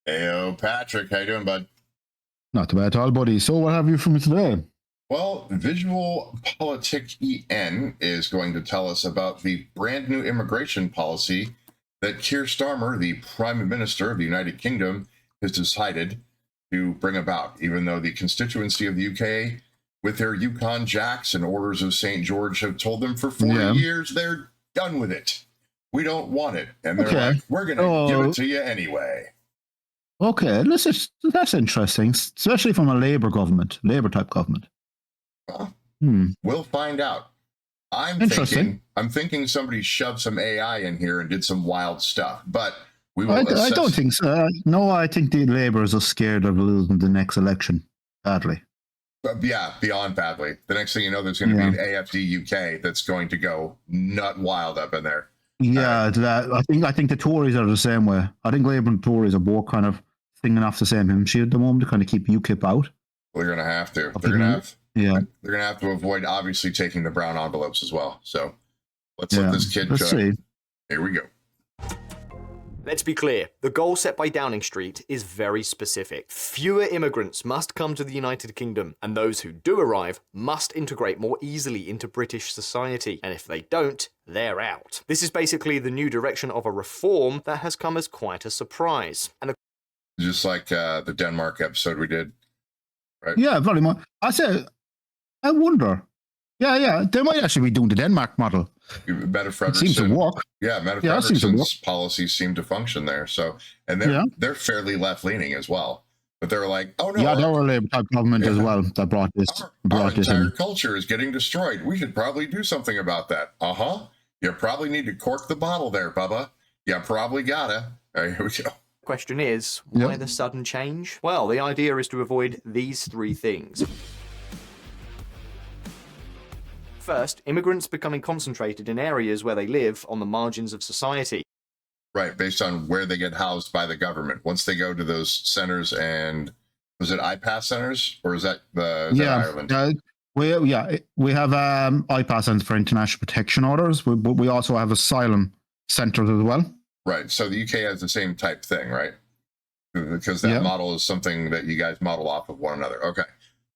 Heyo, Patrick. How you doing, bud? Not too bad at all, buddy. So what have you for me today? Well, Visual Politic EN is going to tell us about the brand new immigration policy that Keir Starmer, the Prime Minister of the United Kingdom, has decided to bring about, even though the constituency of the UK, with their Yukon Jacks and Orders of St. George, have told them for 40 years they're done with it. We don't want it. And they're like, we're going to give it to you anyway. Okay, that's interesting, especially from a Labour type government. Well, we'll find out. I'm thinking somebody shoved some AI in here and did some wild stuff, but we will I don't think so. No, I think the Labourers are scared of losing the next election badly. Yeah, beyond badly. The next thing you know, there's going to be an AFD UK that's going to go nut wild up in there. Yeah, I think the Tories are the same way. I think Labour and Tories are both kind of singing off the same hymn sheet at the moment to kind of keep UKIP out. Well, they're going to have to. They're going to have to avoid obviously taking the brown envelopes as well. So let's let this kid go. Here we go. Let's be clear, the goal set by Downing Street is very specific. Fewer immigrants must come to the United Kingdom, and those who do arrive must integrate more easily into British society, and if they don't, they're out. This is basically the new direction of a reform that has come as quite a surprise. And just like the Denmark episode we did, right? Yeah, very much. I wonder. Yeah, they might actually be doing the Denmark model. It seems to work. Yeah, Frederickson's policies seem to function there. So, and they're fairly left leaning as well. But they're like, oh no, yeah, they were a Labour type government as well that brought this. Our entire culture is getting destroyed. We should probably do something about that. You probably need to cork the bottle there, Bubba. You probably gotta. All right, here we go. Question is, why the sudden change? Well, the idea is to avoid these three things. First, immigrants becoming concentrated in areas where they live on the margins of society. Right, based on where they get housed by the government. Once they go to those centers, and was it IPAS centers, or is that Ireland? We have IPAS centers for international protection orders, but we also have asylum centers as well. Right, so the UK has the same type thing, right? Because that model is something that you guys model off of one another. Okay.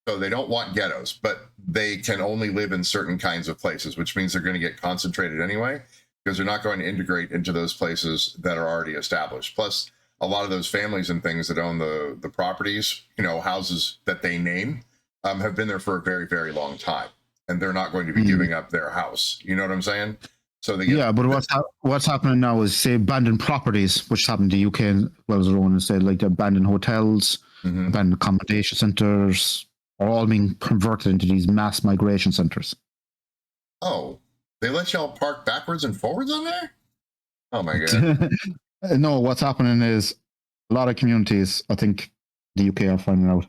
So they don't want ghettos, but they can only live in certain kinds of places, which means they're going to get concentrated anyway, because they're not going to integrate into those places that are already established. Plus, a lot of those families and things that own the properties, houses that they name, have been there for a very, very long time, and they're not going to be giving up their house. You know what I'm saying? So they get, but what's happening now is, say, abandoned properties, which happened to the UK as well as their own, instead, like the abandoned hotels, abandoned accommodation centers, are all being converted into these mass migration centers. Oh, they let y'all park backwards and forwards on there? Oh my God. No, what's happening is a lot of communities, I think the UK are finding out,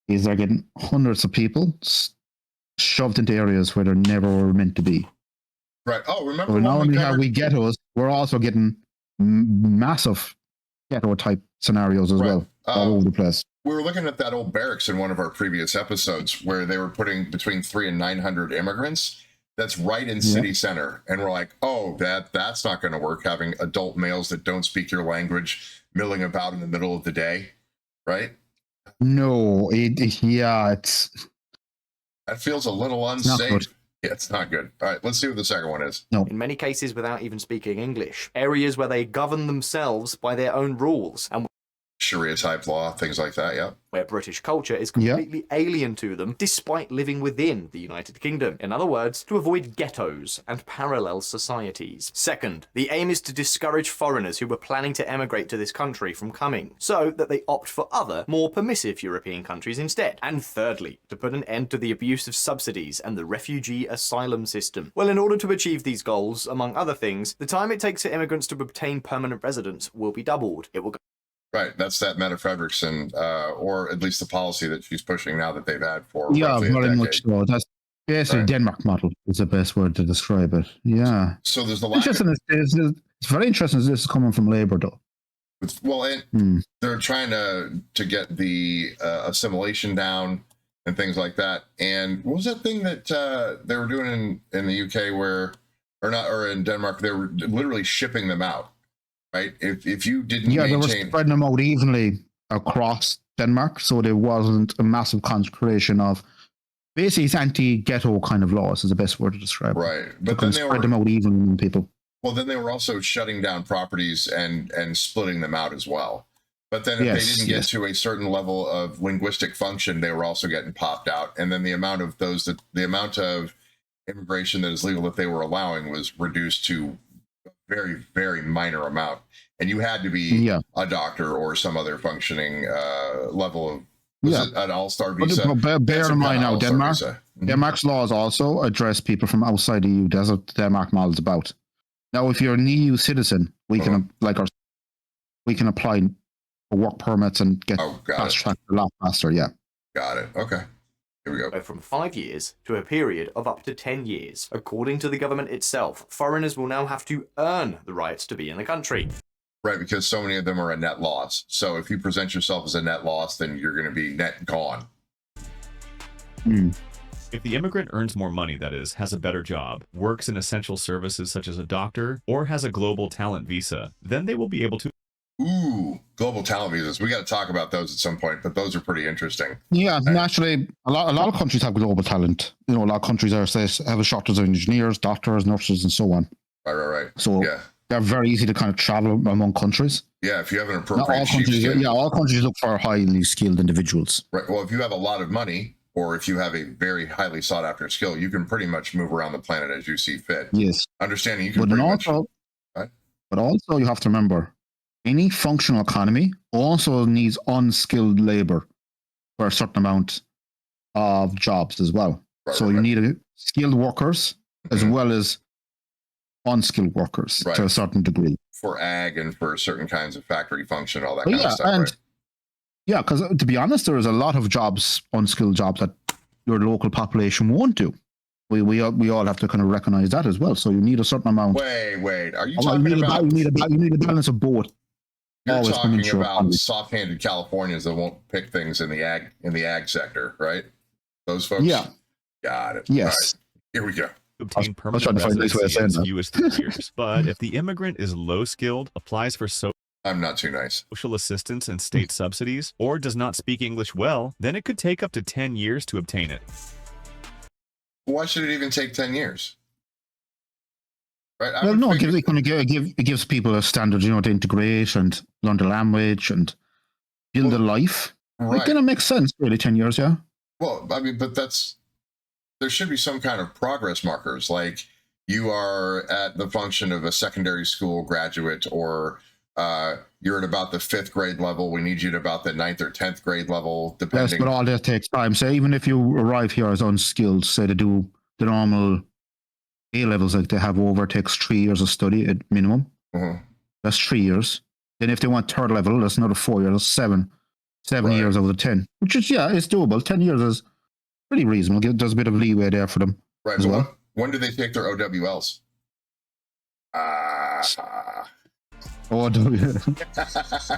is they're getting hundreds of people shoved into areas where they're never were meant to be. Right. Oh, remember so not only have we ghettos, we're also getting massive ghetto type scenarios as well, all over the place. We were looking at that old barracks in one of our previous episodes where they were putting between 300 and 900 immigrants. That's right in city center. And we're like, oh, that's not going to work, having adult males that don't speak your language milling about in the middle of the day, right? No, that feels a little unsafe. Yeah, it's not good. All right, let's see what the second one is. No. In many cases without even speaking English. Areas where they govern themselves by their own rules. And Sharia type law, things like that, yeah. Where British culture is completely alien to them, despite living within the United Kingdom. In other words, to avoid ghettos and parallel societies. Second, the aim is to discourage foreigners who were planning to emigrate to this country from coming, so that they opt for other, more permissive European countries instead. And thirdly, to put an end to the abuse of subsidies and the refugee asylum system. Well, in order to achieve these goals, among other things, the time it takes for immigrants to obtain permanent residence will be doubled. It will go Right, that's that Meta Frederickson, or at least the policy that she's pushing now that they've had for very much so. That's basically Denmark model is the best word to describe it. Yeah. So there's the interesting. It's very interesting. This is coming from Labour, though. Well, they're trying to get the assimilation down and things like that. And what was that thing that they were doing in the UK or in Denmark? They were literally shipping them out. right? If you didn't they were maintain, spreading them out evenly across Denmark, so there wasn't a massive concentration of. Basically, it's anti-ghetto kind of laws is the best word to describe. right? To But kind then of they spread were them out evenly among people. well, then they were also shutting down properties and splitting them out as well. But then if they didn't get to a certain level of linguistic function, they were also getting popped out. And then the amount of immigration that is legal that they were allowing was reduced to a very, very minor amount. And you had to be a doctor or some other functioning level of it an all-star visa. But bear in mind now, Denmark's laws also address people from outside the EU. That's what the Denmark model is about. Now, if you're an EU citizen, we can apply for work permits and get fast tracked a lot faster. Yeah. Got it. Okay. Here we go. From 5 years to a period of up to 10 years. According to the government itself, foreigners will now have to earn the right to be in the country. Right, because so many of them are a net loss. So if you present yourself as a net loss, then you're going to be net gone. If the immigrant earns more money, that is, has a better job, works in essential services such as a doctor, or has a global talent visa, then they will be able to... Ooh, global talent visas. We got to talk about those at some point, but those are pretty interesting. Yeah, naturally, a lot of countries have global talent. You know, a lot of countries have a shortage of engineers, doctors, nurses, and so on. Right. So they're very easy to kind of travel among countries. Yeah, if you have an appropriate chief. All countries look for highly skilled individuals. Right. Well, if you have a lot of money, or if you have a very highly sought after skill, you can pretty much move around the planet as you see fit. Yes. Understanding you can but also you have to remember, any functional economy also needs unskilled labor for a certain amount of jobs as well. So you need skilled workers as well as unskilled workers to a certain degree. For ag and for certain kinds of factory function, all that kind of stuff. Yeah, because to be honest, there is a lot of jobs, unskilled jobs that your local population won't do. We all have to kind of recognize that as well. So you need a certain amount. Wait. Are you talking about? You need a balance of both. You're talking about soft-handed Californians that won't pick things in the ag sector, right? Those folks. Yeah. Got it. Yes. Right. Here we go. Obtain permanent residency in as few as 3 years. But if the immigrant is low-skilled, applies for I'm not too nice. social assistance and state subsidies, or does not speak English well, then it could take up to 10 years to obtain it. Why should it even take 10 years? Right? It gives people a standard, to integrate and learn the language and build a life. Right. It kind of makes sense, really, 10 years, yeah. Well, I mean, but there should be some kind of progress markers, like you are at the function of a secondary school graduate, or you're at about the 5th grade level. We need you at about the 9th or 10th grade level, depending. Yes, but all that takes time. So even if you arrive here as unskilled, say to do the normal A levels, like they have over, it takes 3 years of study at minimum. That's 3 years. Then if they want 3rd level, that's another 4 years. That's 7 years over the 10, which is, it's doable. 10 years is pretty reasonable. There's a bit of leeway there for them. Right. As well. When do they take their OWLs?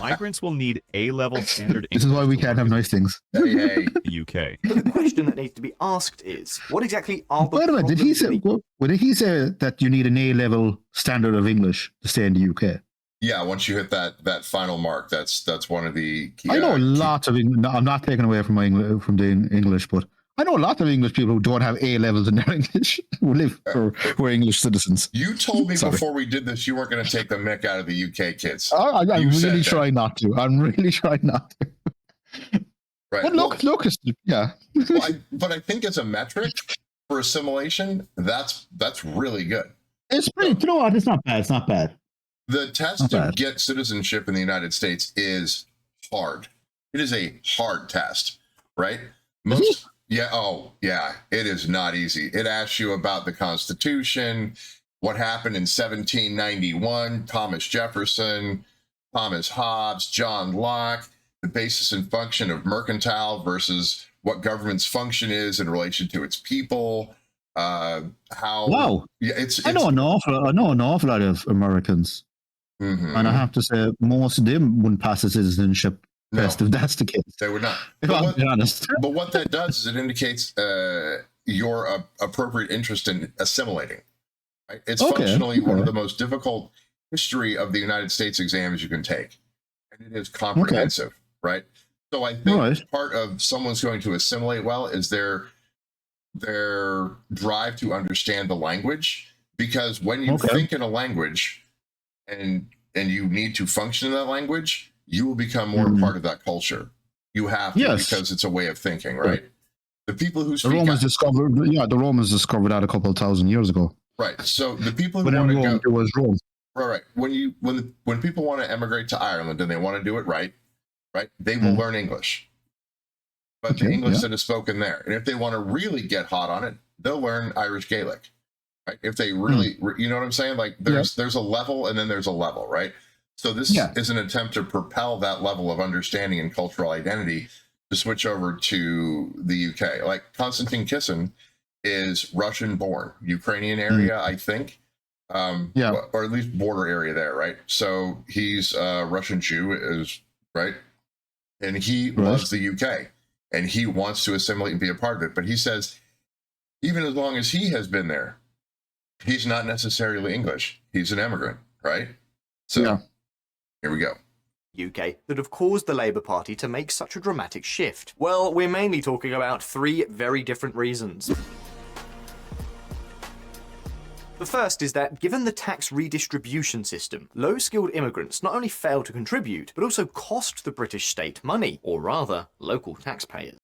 Migrants will need A-level standard English. This is why we can't have nice things. Hey. The UK. The question that needs to be asked is, what exactly are the... By the way, did he say that you need an A-level standard of English to stay in the UK? Yeah, once you hit that final mark, that's one of the key. I know lots of English. I'm not taking away from the English, but I know a lot of English people who don't have A levels in their English who are English citizens. You told me before we did this you weren't going to take the mick out of the UK kids. I'm really trying not to. Right. But look, yeah. But I think as a metric for assimilation, that's really good. It's pretty. You know what? It's not bad. It's not bad. The test to get citizenship in the United States is hard. It is a hard test, right? It is not easy. It asks you about the Constitution, what happened in 1791, Thomas Jefferson, Thomas Hobbes, John Locke, the basis and function of mercantile versus what government's function is in relation to its people. I know an awful lot of Americans. And I have to say, most of them wouldn't pass the citizenship test if that's the case. They would not. If I'm being honest. But what that does is it indicates your appropriate interest in assimilating. Right? It's functionally one of the most difficult history of the United States exams you can take, and it is comprehensive, right? So I think part of someone's going to assimilate well is their drive to understand the language, because when you think in a language and you need to function in that language, you will become more a part of that culture. You have to, because it's a way of thinking, right? The people who speak the Romans discovered that a couple of thousand years ago. Right. So the people who want to go, it was Rome. Right. When people want to emigrate to Ireland and they want to do it right, they will learn English, but the English that is spoken there. And if they want to really get hot on it, they'll learn Irish Gaelic, right? If they really, you know what I'm saying? Like there's a level and then there's a level, right? So this is an attempt to propel that level of understanding and cultural identity to switch over to the UK. Like Konstantin Kisin is Russian born, Ukrainian area, I think. Or at least border area there, right? So he's a Russian Jew, right? And he loves the UK and he wants to assimilate and be a part of it. But he says, even as long as he has been there, he's not necessarily English. He's an immigrant, right? So here we go. UK that have caused the Labour Party to make such a dramatic shift? Well, we're mainly talking about 3 very different reasons. The first is that, given the tax redistribution system, low-skilled immigrants not only fail to contribute, but also cost the British state money, or rather, local taxpayers.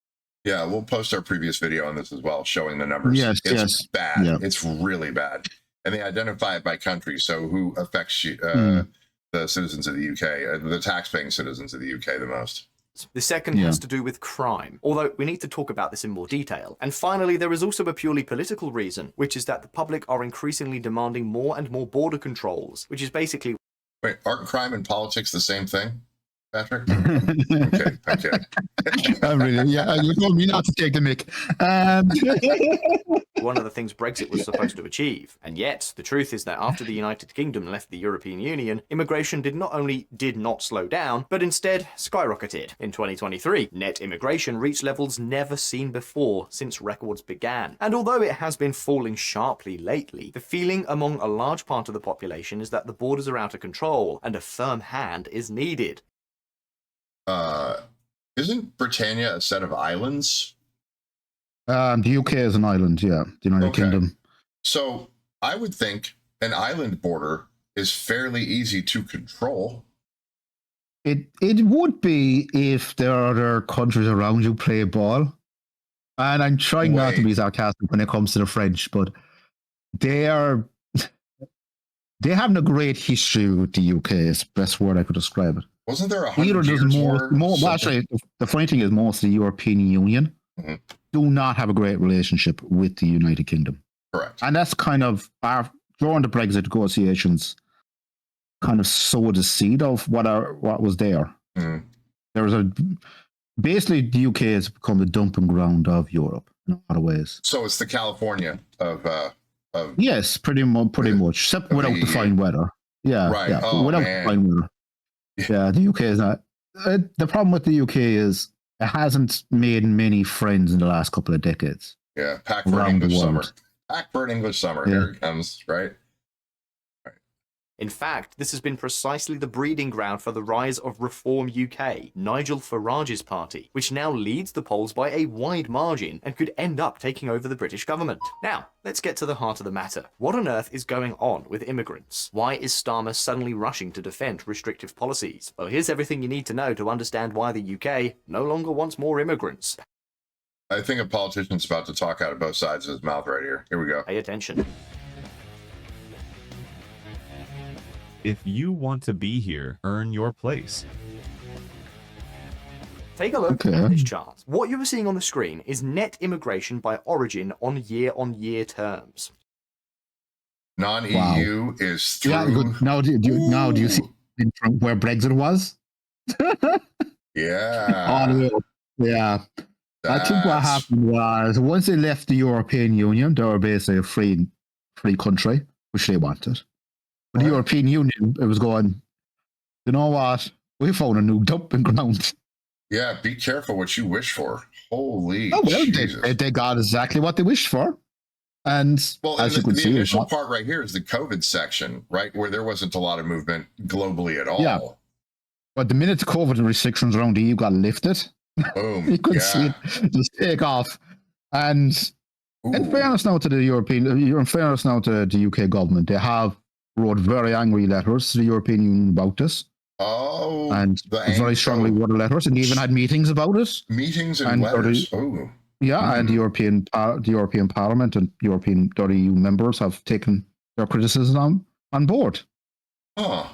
Yeah, we'll post our previous video on this as well, showing the numbers. It's bad. Yeah. It's really bad. And they identify it by country, so who affects you, the citizens of the UK, the tax-paying citizens of the UK the most. The second has to do with crime, although we need to talk about this in more detail. And finally, there is also a purely political reason, which is that the public are increasingly demanding more and more border controls, which is basically... Wait, aren't crime and politics the same thing, Patrick? Okay. You told me not to take the mic. One of the things Brexit was supposed to achieve. And yet, the truth is that after the United Kingdom left the European Union, immigration did not slow down, but instead skyrocketed. In 2023, net immigration reached levels never seen before since records began. And although it has been falling sharply lately, the feeling among a large part of the population is that the borders are out of control and a firm hand is needed. Isn't Britannia a set of islands? The UK is an island, the United Kingdom. So I would think an island border is fairly easy to control. It would be if there are other countries around you play ball. And I'm trying not to be sarcastic when it comes to the French, but they haven't a great history with the UK, is the best word I could describe it. Wasn't there 100 years more actually, the funny thing is most of the European Union do not have a great relationship with the United Kingdom. Correct. And that's kind of, during the Brexit negotiations, kind of sowed the seed of what was there. There was basically the UK has become the dumping ground of Europe in a lot of ways. So it's the California of yes, pretty much, except without the fine weather. Right. Oh, without man. the fine weather. Yeah, the UK is not. The problem with the UK is it hasn't made many friends in the last couple of decades. Yeah, pack for an English summer. Pack for an English summer. Here it comes, right? In fact, this has been precisely the breeding ground for the rise of Reform UK, Nigel Farage's party, which now leads the polls by a wide margin and could end up taking over the British government. Now, let's get to the heart of the matter. What on earth is going on with immigrants? Why is Starmer suddenly rushing to defend restrictive policies? Well, here's everything you need to know to understand why the UK no longer wants more immigrants. I think a politician's about to talk out of both sides of his mouth right here. Here we go. Pay attention. If you want to be here, earn your place. Take a look at this chart. What you are seeing on the screen is net immigration by origin on year terms. Non-EU is through. Yeah, now do you see from where Brexit was? Yeah. Yeah. I think what happened was once they left the European Union, they were basically a free country, which they wanted. But the European Union, it was going, you know what? We found a new dumping ground. Yeah, be careful what you wish for. Holy oh, well, Jesus. They got exactly what they wished for. And well, as and you could the see, initial part right here is the COVID section, right, where there wasn't a lot of movement globally at all. Yeah. But the minute the COVID restrictions around the EU got lifted, Boom. you could see it just take off. And in fairness now to the the UK government, they have wrote very angry letters to the European Union about this. Oh, and very strongly worded letters, and even had meetings about it. Meetings and letters. And the European Parliament and European EU members have taken their criticism on board. Huh.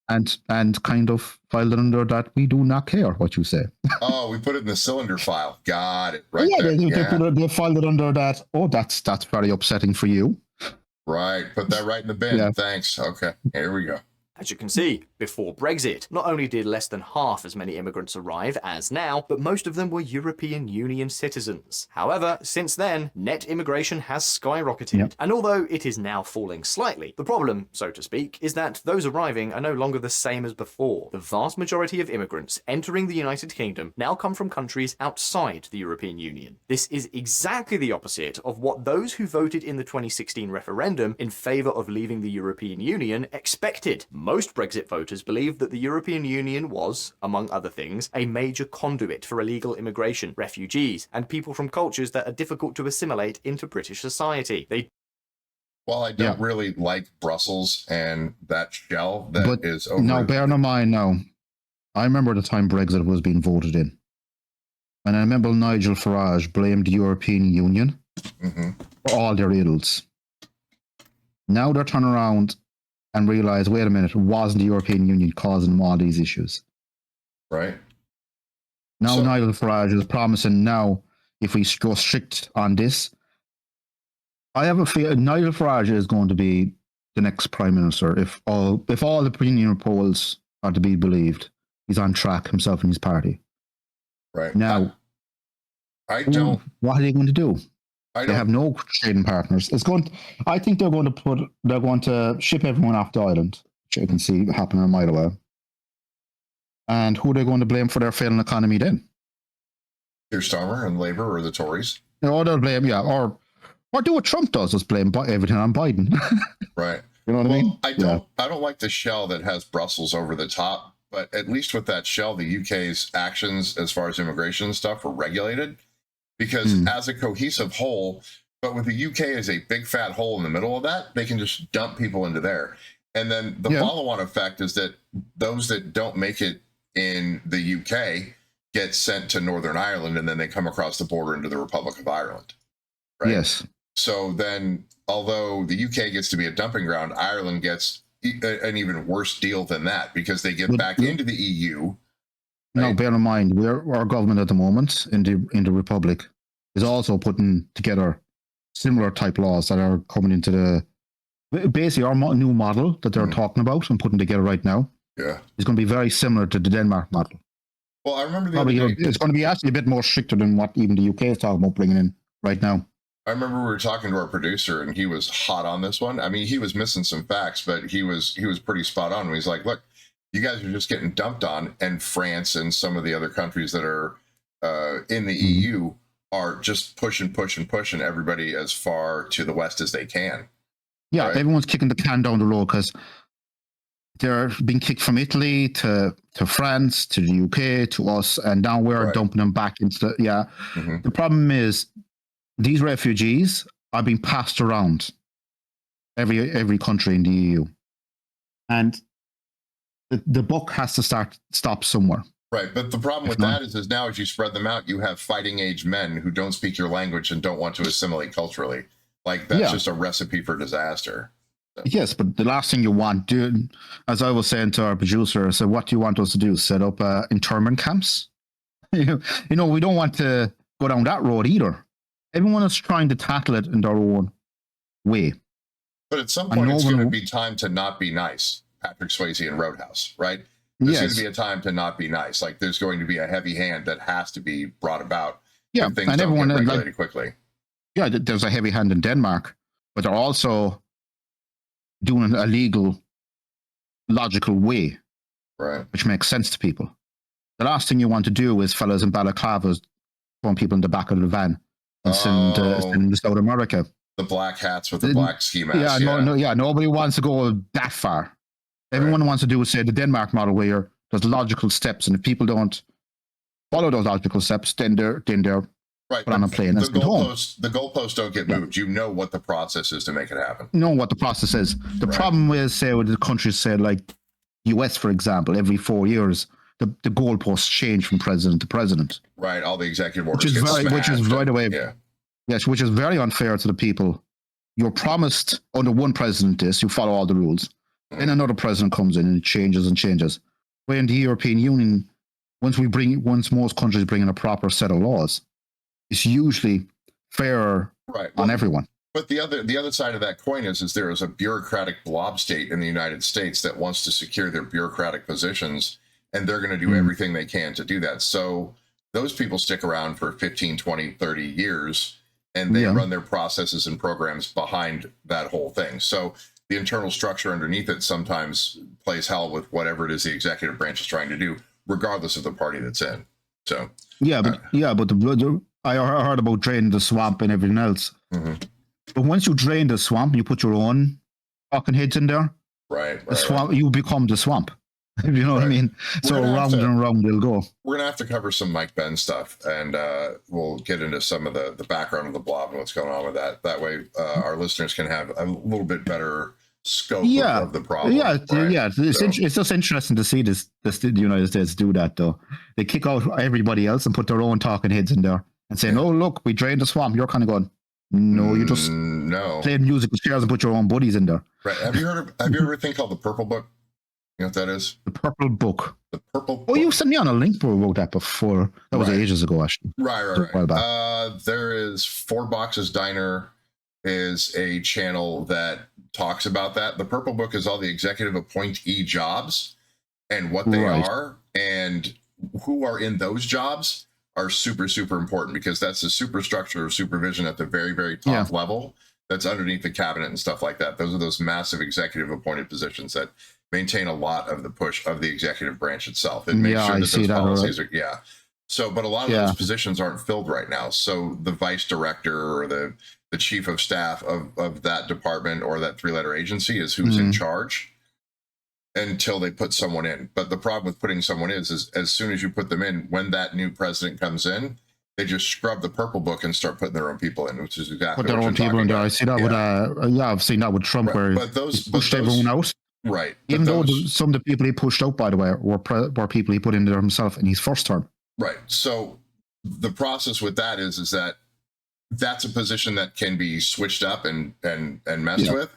And kind of filed it under that we do not care what you say. Oh, we put it in the cylinder file. Got it. Right. Yeah, there. They filed it under that. Oh, that's very upsetting for you. Right. Put that right in the bin. Yeah. Thanks. Okay. Here we go. As you can see, before Brexit, not only did less than half as many immigrants arrive as now, but most of them were European Union citizens. However, since then, net immigration has skyrocketed, and although it is now falling slightly, the problem, so to speak, is that those arriving are no longer the same as before. The vast majority of immigrants entering the United Kingdom now come from countries outside the European Union. This is exactly the opposite of what those who voted in the 2016 referendum in favour of leaving the European Union expected. Most Brexit voters believed that the European Union was, among other things, a major conduit for illegal immigration, refugees, and people from cultures that are difficult to assimilate into British society. Well, I don't really like Brussels and that shell that is over. Now, bear in mind now, I remember the time Brexit was being voted in. And I remember Nigel Farage blamed the European Union for all their ills. Now they're turning around and realize, wait a minute, it wasn't the European Union causing them all these issues. Right. Now Nigel Farage is promising now, if we go strict on this, I have a feeling Nigel Farage is going to be the next Prime Minister. If all the opinion polls are to be believed, he's on track, himself and his party. Right. Now, what are they going to do? They have no trading partners. I think they're going to ship everyone off the island, which you can see happening a mile away. And who are they going to blame for their failing economy then? Keir Starmer and Labour or the Tories? Or they'll blame, or do what Trump does, is blame everything on Biden. Right. You know what I mean? I don't like the shell that has Brussels over the top, but at least with that shell, the UK's actions as far as immigration stuff were regulated. Because as a cohesive whole, but with the UK as a big fat hole in the middle of that, they can just dump people into there. And then the follow-on effect is that those that don't make it in the UK get sent to Northern Ireland, and then they come across the border into the Republic of Ireland. Right? Yes. So then, although the UK gets to be a dumping ground, Ireland gets an even worse deal than that because they get back into the EU. Now, bear in mind, our government at the moment in the Republic is also putting together similar type laws that are coming into basically our new model that they're talking about and putting together right now. Yeah, is going to be very similar to the Denmark model. Well, I remember it's going to be actually a bit more stricter than what even the UK is talking about bringing in right now. I remember we were talking to our producer, and he was hot on this one. I mean, he was missing some facts, but he was pretty spot on. He's like, look, you guys are just getting dumped on, and France and some of the other countries that are in the EU are just pushing everybody as far to the west as they can. Yeah, right? Everyone's kicking the can down the road because they're being kicked from Italy to France, to the UK, to us, and now we're dumping them back into the... The problem is these refugees are being passed around every country in the EU. And the buck has to stop somewhere. Right, but the problem with that is now as you spread them out, you have fighting age men who don't speak your language and don't want to assimilate culturally. Like, that's just a recipe for disaster. So. Yes, but the last thing you want, as I was saying to our producer, I said, what do you want us to do? Set up internment camps? You know, we don't want to go down that road either. Everyone is trying to tackle it in their own way. But at some point, it's going to be time to not be nice. Patrick Swayze in Roadhouse, right? There's going to be a time to not be nice. Like, there's going to be a heavy hand that has to be brought about. Yeah, and things don't get regulated quickly. Yeah, there's a heavy hand in Denmark, but they're also doing a legal, logical way, right? Which makes sense to people. The last thing you want to do is fellas in balaclavas throwing people in the back of the van and send them to South America. The black hats with the black ski masks. Nobody wants to go that far. Everyone wants to do is say the Denmark model where there's logical steps, and if people don't follow those logical steps, then they're right. put on a plane and sent home. The goalposts don't get moved. You know what the process is to make it happen. You know what the process is. The problem is, say, with the countries, say, like US, for example, every 4 years, the goalposts change from president to president. Right. All the executive orders which is right away. Yeah. Yes, which is very unfair to the people. You're promised under one president this, you follow all the rules. Then another president comes in and it changes and changes. Where in the European Union, once most countries bring in a proper set of laws, it's usually fair on everyone. But the other side of that coin is there is a bureaucratic blob state in the United States that wants to secure their bureaucratic positions, and they're going to do everything they can to do that. So those people stick around for 15, 20, 30 years, and they run their processes and programs behind that whole thing. So the internal structure underneath it sometimes plays hell with whatever it is the executive branch is trying to do, regardless of the party that's in. So but I heard about draining the swamp and everything else. But once you drain the swamp, you put your own fucking heads in there. The swamp, you become the swamp. You know what I mean? So round and round they'll go. We're gonna have to cover some Mike Benn stuff, and we'll get into some of the background of the blob and what's going on with that. That way, our listeners can have a little bit better scope of the problem. It's just interesting to see the United States do that, though. They kick out everybody else and put their own talking heads in there and saying, "Oh, look, we drained the swamp." You're kind of going, "No, you just played musical chairs and put your own buddies in there." Right? Have you heard of a thing called the Purple Book? You know what that is? The Purple Book. The Purple Book. Oh, you sent me on a link about that before. That was ages ago, actually. Right. There is Four Boxes Diner is a channel that talks about that. The Purple Book is all the executive appointee jobs and what they are, and who are in those jobs are super, super important, because that's the superstructure of supervision at the very, very top level that's underneath the cabinet and stuff like that. Those are those massive executive appointed positions that maintain a lot of the push of the executive branch itself. It makes sure that those policies are, So, but a lot of those positions aren't filled right now. So the vice director or the chief of staff of that department or that three-letter agency is who's in charge until they put someone in. But the problem with putting someone is as soon as you put them in, when that new president comes in, they just scrub the Purple Book and start putting their own people in, which is exactly put their own people in there. I see that with I've seen that with Trump, where he pushed everyone out. Right. Even though some of the people he pushed out, by the way, were people he put in there himself in his first term. Right. So the process with that is that that's a position that can be switched up and messed with.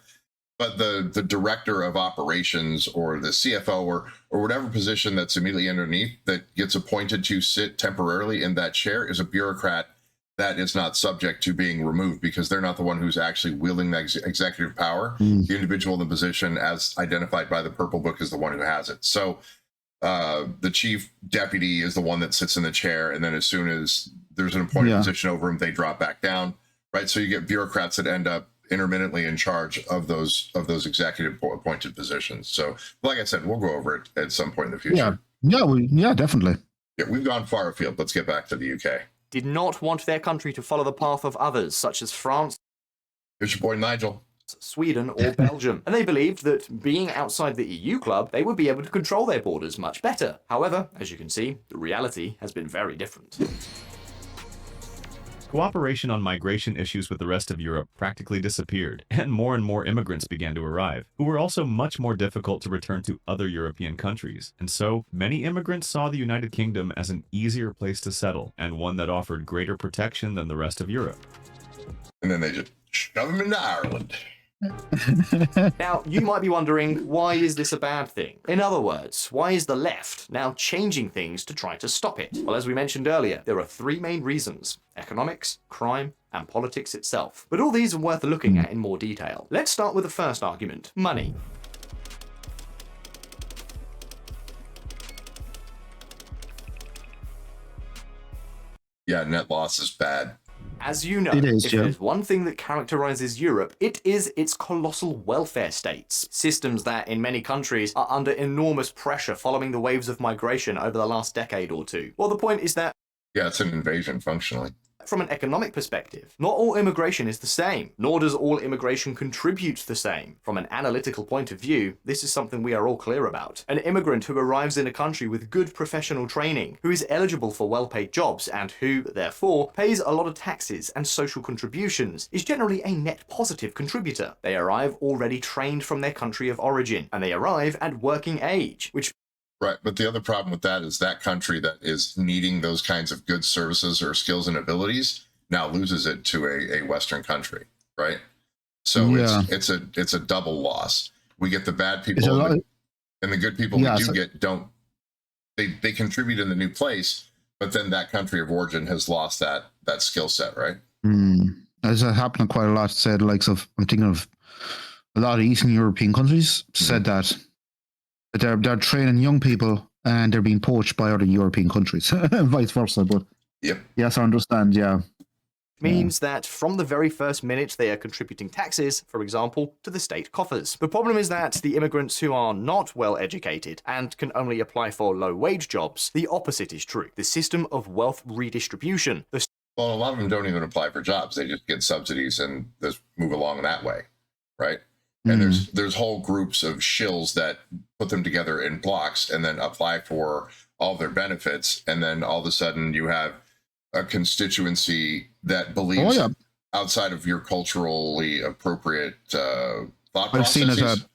But the director of operations or the CFO or whatever position that's immediately underneath that gets appointed to sit temporarily in that chair is a bureaucrat that is not subject to being removed, because they're not the one who's actually wielding the executive power. The individual in the position, as identified by the Purple Book, is the one who has it. So the chief deputy is the one that sits in the chair, and then as soon as there's an appointed position over him, they drop back down. Right. So you get bureaucrats that end up intermittently in charge of those executive appointed positions. So, like I said, we'll go over it at some point in the future. Definitely. Yeah, we've gone far afield. Let's get back to the UK. Did not want their country to follow the path of others, such as France. Here's your boy Nigel. Sweden or Belgium, and they believed that being outside the EU club, they would be able to control their borders much better. However, as you can see, the reality has been very different. Cooperation on migration issues with the rest of Europe practically disappeared, and more immigrants began to arrive, who were also much more difficult to return to other European countries. And so, many immigrants saw the United Kingdom as an easier place to settle, and one that offered greater protection than the rest of Europe. And then they just shove them into Ireland. Now, you might be wondering, why is this a bad thing? In other words, why is the left now changing things to try to stop it? Well, as we mentioned earlier, there are three main reasons: economics, crime, and politics itself. But all these are worth looking at in more detail. Let's start with the first argument: money. Yeah, net loss is bad. As you know, if there's one thing that characterizes Europe, it is its colossal welfare states. Systems that, in many countries, are under enormous pressure following the waves of migration over the last decade or two. Well, the point is that... Yeah, it's an invasion, functionally. from an economic perspective, not all immigration is the same, nor does all immigration contribute the same. From an analytical point of view, this is something we are all clear about. An immigrant who arrives in a country with good professional training, who is eligible for well-paid jobs, and who, therefore, pays a lot of taxes and social contributions, is generally a net positive contributor. They arrive already trained from their country of origin, and they arrive at working age, which Right, but the other problem with that is that country that is needing those kinds of goods, services, or skills and abilities now loses it to a Western country, right? So it's a double loss. We get the bad people and the good people we do get don't. They contribute in the new place, but then that country of origin has lost that skill set, right? As it happened quite a lot. Said likes of I'm thinking of a lot of Eastern European countries said that they're training young people and they're being poached by other European countries and vice versa. But yes, I understand. Yeah. Means that from the very first minute they are contributing taxes, for example, to the state coffers. The problem is that the immigrants who are not well educated and can only apply for low wage jobs, the opposite is true. The system of wealth redistribution. Well, a lot of them don't even apply for jobs. They just get subsidies and just move along that way, right? And there's whole groups of shills that put them together in blocks and then apply for all their benefits. And then all of a sudden you have a constituency that believes outside of your culturally appropriate thought processes.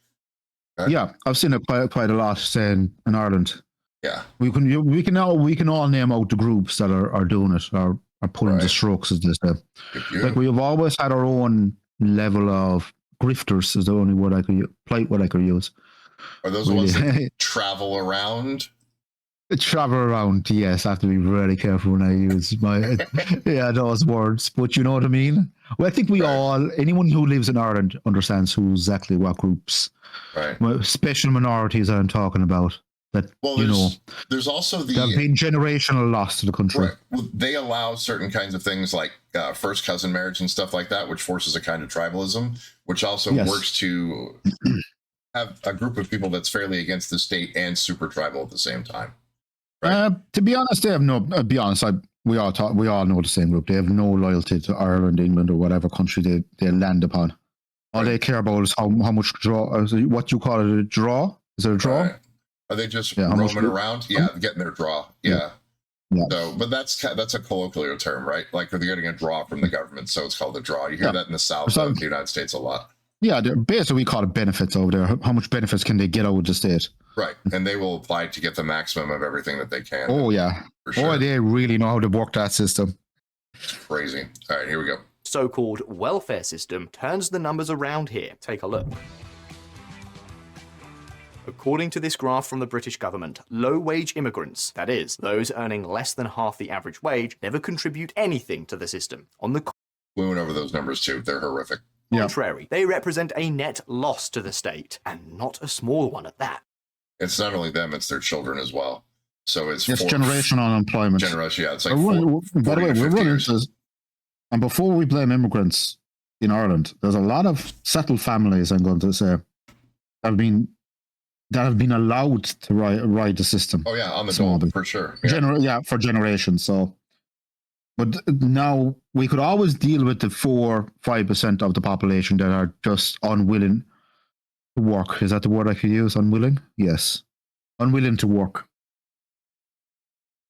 I've seen it quite a lot in Ireland. Yeah, we can all name out the groups that are doing it or are pulling the strokes, as they say. Like we have always had our own level of grifters, is the only word I could use, polite word I could use. Are those the ones that travel around? Travel around, yes. I have to be really careful when I use those words. But you know what I mean? Well, I think anyone who lives in Ireland understands who exactly what groups, special minorities I'm talking about. That there's also there have been generational loss to the country. Right. Well, they allow certain kinds of things like first cousin marriage and stuff like that, which forces a kind of tribalism, which also works to have a group of people that's fairly against the state and super tribal at the same time. Right? To be honest, they have no. Be honest, we all know the same group. They have no loyalty to Ireland, England, or whatever country they land upon. All they care about is how much draw. What you call it, a draw? Is it a draw? Right. Are they just roaming around? Yeah, getting their draw. Yeah. So, but that's a colloquial term, right? Like they're getting a draw from the government, so it's called a draw. You hear that in the South of the United States a lot. Yeah, basically we call it benefits over there. How much benefits can they get out of the state? Right, and they will apply to get the maximum of everything that they can. Oh yeah, for sure. They really know how to work that system. It's crazy. All right, here we go. So-called welfare system turns the numbers around here. Take a look. According to this graph from the British government, low-wage immigrants, that is, those earning less than half the average wage, never contribute anything to the system. On the we went over those numbers too. They're horrific. contrary, they represent a net loss to the state, and not a small one at that. It's not only them, it's their children as well. So it's generational unemployment. It's like by the way, we're running this. And before we blame immigrants in Ireland, there's a lot of settled families, I'm going to say, that have been allowed to ride the system. Oh yeah, on the dole, for sure. For generations. So, but now we could always deal with the 4-5% of the population that are just unwilling to work. Is that the word I could use? Unwilling? Yes, unwilling to work.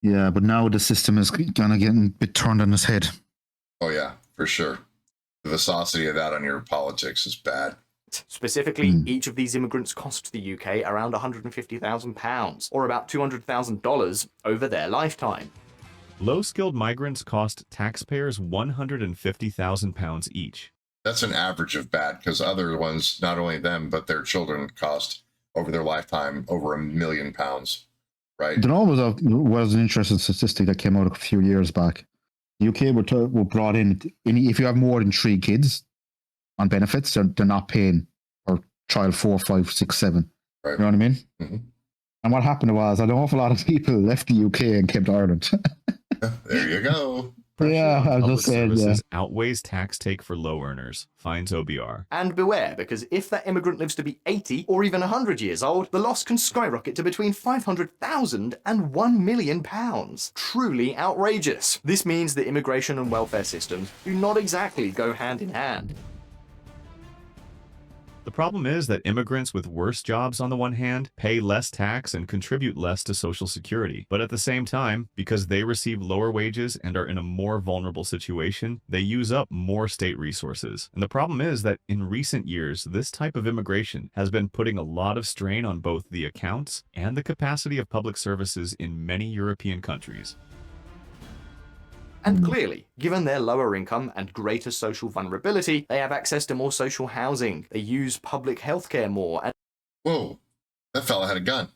Yeah, but now the system is gonna get a bit turned on its head. Oh yeah, for sure. The viscosity of that on your politics is bad. Specifically, each of these immigrants cost the UK around £150,000, or about $200,000 over their lifetime. Low-skilled migrants cost taxpayers £150,000 each. That's an average of bad, because other ones, not only them, but their children cost over their lifetime over £1 million, right? There was an interesting statistic that came out a few years back. The UK were brought in, if you have more than 3 kids on benefits, they're not paying for child 4, 5, 6, 7. Right. You know what I mean? Mm-hmm. And what happened was an awful lot of people left the UK and came to Ireland. There you go. Pressure Yeah, on I was public just saying, services outweighs tax take for low earners, finds OBR. And beware, because if that immigrant lives to be 80 or even 100 years old, the loss can skyrocket to between £500,000 and £1 million. Truly outrageous. This means that immigration and welfare systems do not exactly go hand in hand. The problem is that immigrants with worse jobs on the one hand pay less tax and contribute less to Social Security. But at the same time, because they receive lower wages and are in a more vulnerable situation, they use up more state resources. And the problem is that in recent years, this type of immigration has been putting a lot of strain on both the accounts and the capacity of public services in many European countries. And clearly, given their lower income and greater social vulnerability, they have access to more social housing, they use public healthcare more, and Whoa, that fella had a gun.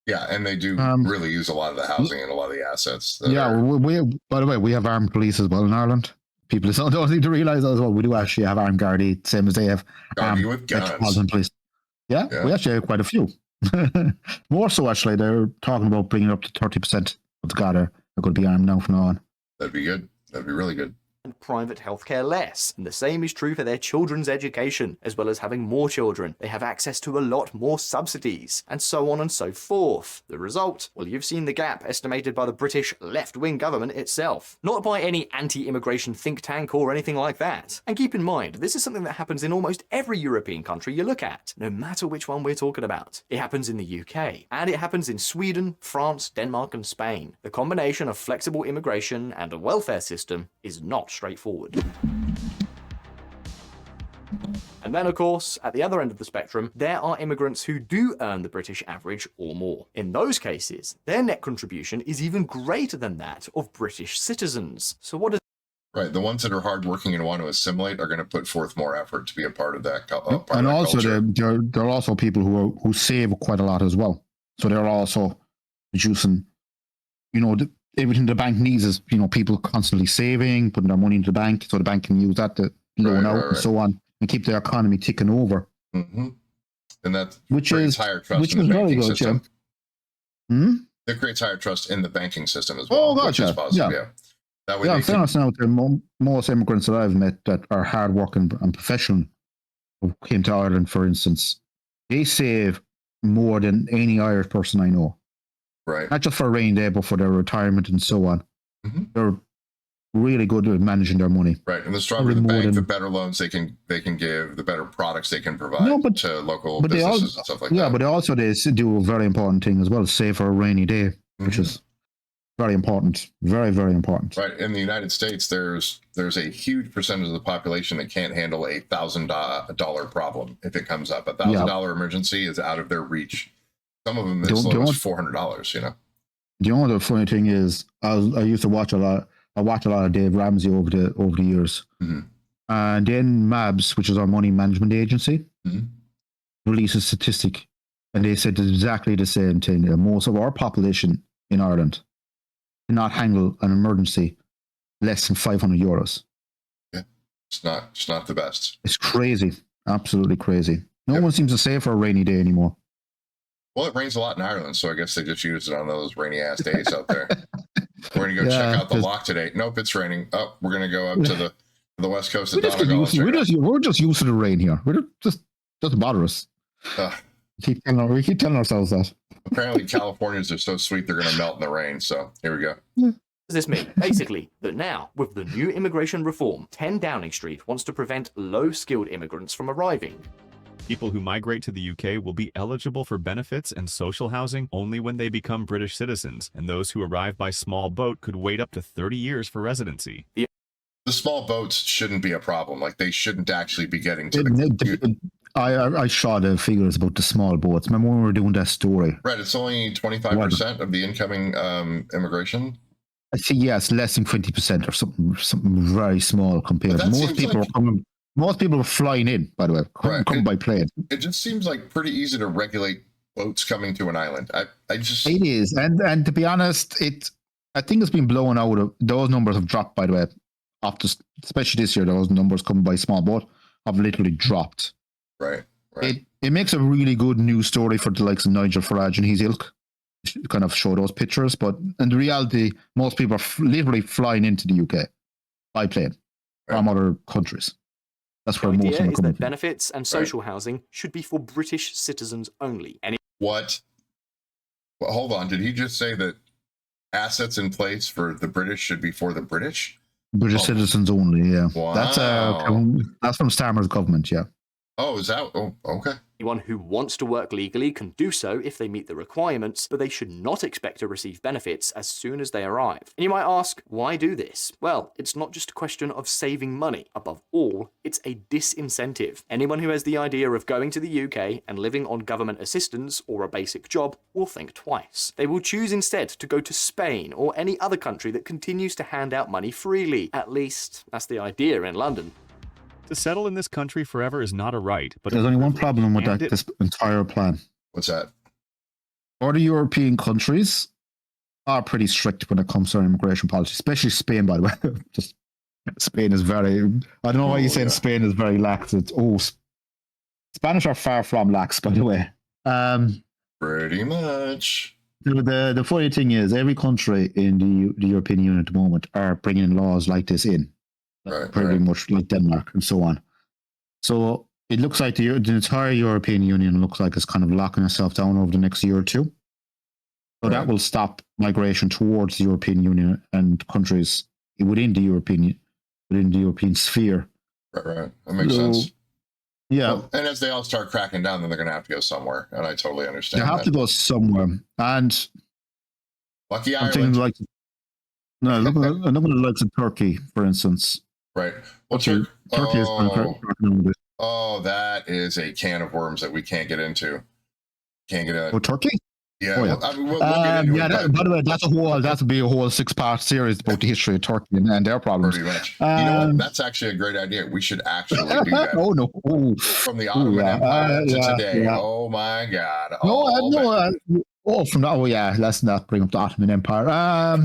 Yeah, and they do really use a lot of the housing and a lot of the assets. We by the way, we have armed police as well in Ireland. People don't need to realise that as well. We do actually have armed Gardaí, same as they have with guns. Metropolitan Police. Yeah, we actually have quite a few. More so, actually, they're talking about bringing up to 30% of the Garda are going to be armed now from now on. That'd be good. That'd be really good. private healthcare less. And the same is true for their children's education. As well as having more children, they have access to a lot more subsidies, and so on and so forth. The result? Well, you've seen the gap estimated by the British left-wing government itself. Not by any anti-immigration think tank or anything like that. And keep in mind, this is something that happens in almost every European country you look at, no matter which one we're talking about. It happens in the UK, and it happens in Sweden, France, Denmark, and Spain. The combination of flexible immigration and a welfare system is not straightforward. And then, of course, at the other end of the spectrum, there are immigrants who do earn the British average or more. In those cases, their net contribution is even greater than that of British citizens. So what does Right, the ones that are hardworking and want to assimilate are going to put forth more effort to be a part of that. And also, there are also people who save quite a lot as well. So they're also reducing, everything the bank needs is, people constantly saving, putting their money into the bank, so the bank can use that to loan out and so on, and keep the economy ticking over. Mm-hmm. And that which creates is higher trust which in the is very banking good, system. Jim. It creates higher trust in the banking system as well, which is positive. Yeah. That way in fairness now, most immigrants that I've met that are hardworking and professional, who came to Ireland, for instance, they save more than any Irish person I know. Right. Not just for a rainy day, but for their retirement and so on. Mm-hmm. They're really good at managing their money. Right. And the stronger the bank, the better loans they can give, the better products they can provide to local businesses and stuff like that. Yeah, but they do a very important thing as well, save for a rainy day, which is very important. Very, very important. Right. In the United States, there's a huge percentage of the population that can't handle a $1,000 problem if it comes up. $1,000 emergency is out of their reach. Some of them as low as $400, The only funny thing is, I used to watch a lot. I watched a lot of Dave Ramsey over the years. Mm-hmm. And then MABS, which is our money management agency, released a statistic, and they said exactly the same thing. Most of our population in Ireland cannot handle an emergency less than €500. Yeah, it's not the best. It's crazy, absolutely crazy. No one seems to save for a rainy day anymore. Well, it rains a lot in Ireland, so I guess they just use it on those rainy ass days out there. We're going to go check out the lock today. Nope, it's raining. Oh, we're going to go up to the west coast of Donegal. We're just used to the rain here. We're just doesn't bother us. We keep telling ourselves that. Apparently, Californians are so sweet they're going to melt in the rain. So here we go. What does this mean? Basically, that now, with the new immigration reform, 10 Downing Street wants to prevent low-skilled immigrants from arriving. People who migrate to the UK will be eligible for benefits and social housing only when they become British citizens, and those who arrive by small boat could wait up to 30 years for residency. The small boats shouldn't be a problem. Like, they shouldn't actually be getting to I saw the figures about the small boats. Remember when we were doing that story? Right, it's only 25% of the incoming immigration. I see, it's less than 20% or something very small compared. Most people were flying in, by the way, coming by plane. It just seems like pretty easy to regulate boats coming to an island. It is, and to be honest, I think it's been blown out. Those numbers have dropped, by the way, especially this year. Those numbers coming by small boat have literally dropped. Right. It makes a really good news story for the likes of Nigel Farage and his ilk. kind of show those pictures. But in the reality, most people are literally flying into the UK by plane from other countries. That's where The most of idea them are is coming that from. benefits and social housing should be for British citizens only. What? Well, hold on. Did he just say that assets in place for the British should be for the British? British citizens only, yeah. Wow. That's from Starmer's government, yeah. Oh, is that? Oh, okay. Anyone who wants to work legally can do so if they meet the requirements, but they should not expect to receive benefits as soon as they arrive. And you might ask, why do this? Well, it's not just a question of saving money. Above all, it's a disincentive. Anyone who has the idea of going to the UK and living on government assistance or a basic job will think twice. They will choose instead to go to Spain or any other country that continues to hand out money freely. At least, that's the idea in London. To settle in this country forever is not a right, but There's only one problem with and this entire plan. What's that? Other European countries are pretty strict when it comes to immigration policy, especially Spain, by the way. Just Spain is very, I don't know why you're saying Spain is very lax. Spanish are far from lax, by the way. Pretty much. The funny thing is, every country in the European Union at the moment are bringing laws like this in. Pretty much like Denmark and so on. So it looks like the entire European Union looks like it's kind of locking itself down over the next year or two. So that will stop migration towards the European Union and countries within the European sphere. Right. That makes sense. Yeah. Well, and as they all start cracking down, then they're going to have to go somewhere. And I totally understand. They have to go somewhere. And lucky Ireland. Look at the likes of Turkey, for instance. Right. Well, Turkey is oh, that is a can of worms that we can't get into. Can't get into. Oh, Turkey? Yeah. Oh, yeah. Well, I mean, we'll get into it. By the way, that'll be a whole 6-part series about the history of Turkey and their problems. Pretty much. You know what? That's actually a great idea. We should actually do that. Oh no! Ooh. From the Ottoman Empire to today. Yeah. Oh my God! Let's not bring up the Ottoman Empire. By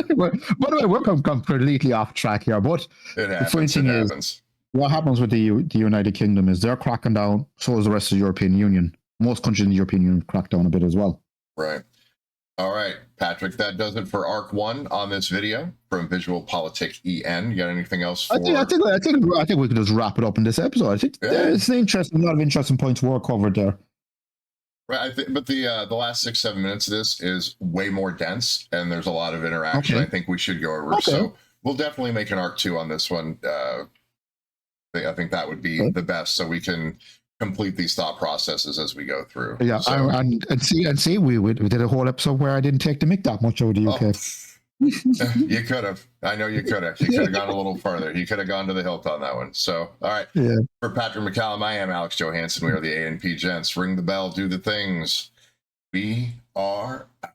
the way, we're completely off track here. But the funny thing is, what happens with the United Kingdom is they're cracking down. So is the rest of the European Union. Most countries in the European Union crack down a bit as well. Right. All right, Patrick. That does it for Arc 1 on this video from Visual Politic EN. You got anything else? For... I think we could just wrap it up in this episode. I think it's a lot of interesting points were covered there. Right, but the last 6-7 minutes of this is way more dense, and there's a lot of interaction. I think we should go over. So we'll definitely make an Arc 2 on this one. I think that would be the best, so we can complete these thought processes as we go through. Yeah, so, and see, we did a whole episode where I didn't take the mic that much over the UK. You could have. I know you could have. You could have gone a little further. You could have gone to the hilt on that one. So, all right. Yeah. For Patrick McCallum, I am Alex Johansson. We are the A&P Gents. Ring the bell, do the things. We are out.